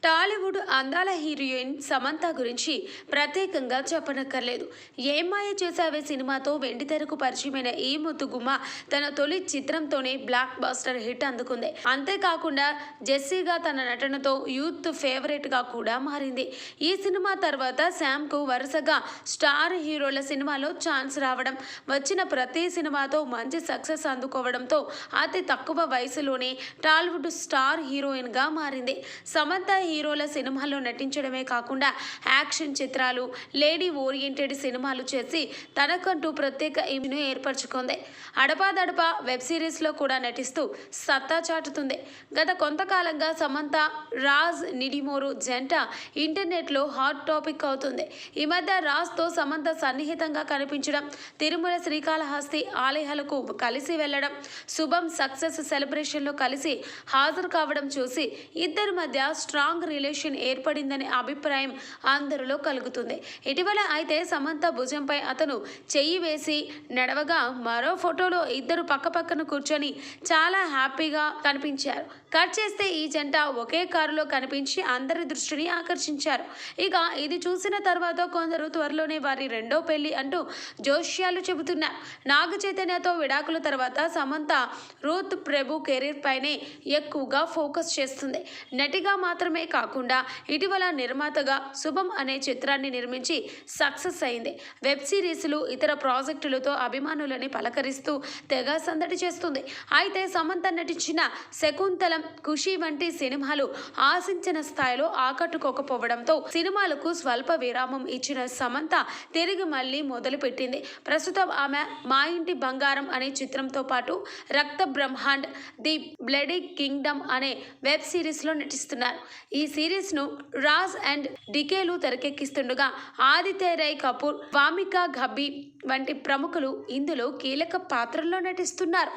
టాలీవుడ్ అందాల హీరోయిన్ సమంత గురించి ప్రత్యేకంగా చెప్పనక్కర్లేదు. ఏమ్మాయ చేసావే సినిమాతో వెండితెరకు పరిచయమైన ఈ ముద్దుగుమ్మ తన తొలి చిత్రంతోనే బ్లాక్ బస్టర్ హిట్ అందుకుంది. అంతేకాకుండా జెస్సీగా తన నటనతో యూత్ ఫేవరెట్ గా కూడా మారింది. ఈ సినిమా తర్వాత శామ్ కు వరుసగా స్టార్ హీరోల సినిమాలో ఛాన్స్ రావడం, వచ్చిన ప్రతి సినిమాతో మంచి సక్సెస్ అందుకోవడంతో అతి తక్కువ వయసులోనే టాలీవుడ్ స్టార్ హీరోయిన్ గా మారింది. సమంత హీరోల సినిమాల్లో నటించడమే కాకుండా యాక్షన్ చిత్రాలు, లేడీ ఓరియంటెడ్ సినిమాలు చేసి తనకంటూ ప్రత్యేక ఇమేజ్ను ఏర్పరచుకుంది. అడపాదడపా వెబ్ సిరీస్లో కూడా నటిస్తూ సత్తా చాటుతుంది. గత కొంతకాలంగా సమంత రాజ్ నిడిమోరు జంట ఇంటర్నెట్లో హాట్ టాపిక్ అవుతుంది. ఈ మధ్య రాజ్తో సమంత సన్నిహితంగా కనిపించడం, తిరుమల శ్రీకాళహస్తి ఆలయాలకు కలిసి వెళ్లడం, శుభం సక్సెస్ సెలబ్రేషన్లో కలిసి హాజరు కావడం చూసి ఇద్దరి మధ్య స్ట్రాంగ్ రిలేషన్ ఏర్పడిందనే అభిప్రాయం అందరిలో కలుగుతుంది. ఇటీవల అయితే సమంత భుజంపై అతను చెయ్యి వేసి నడవగా మరో ఫోటోలో ఇద్దరు పక్కపక్కన కూర్చొని చాలా హ్యాపీగా కనిపించారు. కట్ చేస్తే ఈ జంట ఒకే కారులో కనిపించి అందరి దృష్టిని ఆకర్షించారు. ఇక ఇది చూసిన తర్వాత కొందరు త్వరలోనే వారి రెండో పెళ్లి అంటూ జోష్యాలు చెబుతున్నారు. నాగ చైతన్యతో విడాకుల తర్వాత సమంత రూత్ ప్రభు కెరీర్ పైనే ఎక్కువగా ఫోకస్ చేస్తుంది. నటిగా మాత్రమే కాకుండా ఇటీవల నిర్మాతగా శుభం అనే చిత్రాన్ని నిర్మించి సక్సెస్ అయింది. వెబ్ సిరీస్లు, ఇతర ప్రాజెక్టులతో అభిమానులని పలకరిస్తూ తెగ సందడి చేస్తుంది. అయితే సమంత నటించిన శకుంతలం, ఖుషి వంటి సినిమాలు ఆశించిన స్థాయిలో ఆకట్టుకోకపోవడంతో సినిమాలకు స్వల్ప విరామం ఇచ్చిన సమంత తిరిగి మళ్ళీ మొదలుపెట్టింది. ప్రస్తుతం ఆమె మా ఇంటి బంగారం అనే చిత్రంతో పాటు రక్త బ్రహ్మాండ్, ది బ్లడీ కింగ్డమ్ అనే వెబ్ సిరీస్లో నటిస్తున్నారు. ఈ సిరీస్ను రాజ్ అండ్ డికేలు తెరకెక్కిస్తుండగా ఆదిత్య రై కపూర్, వామికా ఘబ్బి వంటి ప్రముఖులు ఇందులో కీలక పాత్రల్లో నటిస్తున్నారు.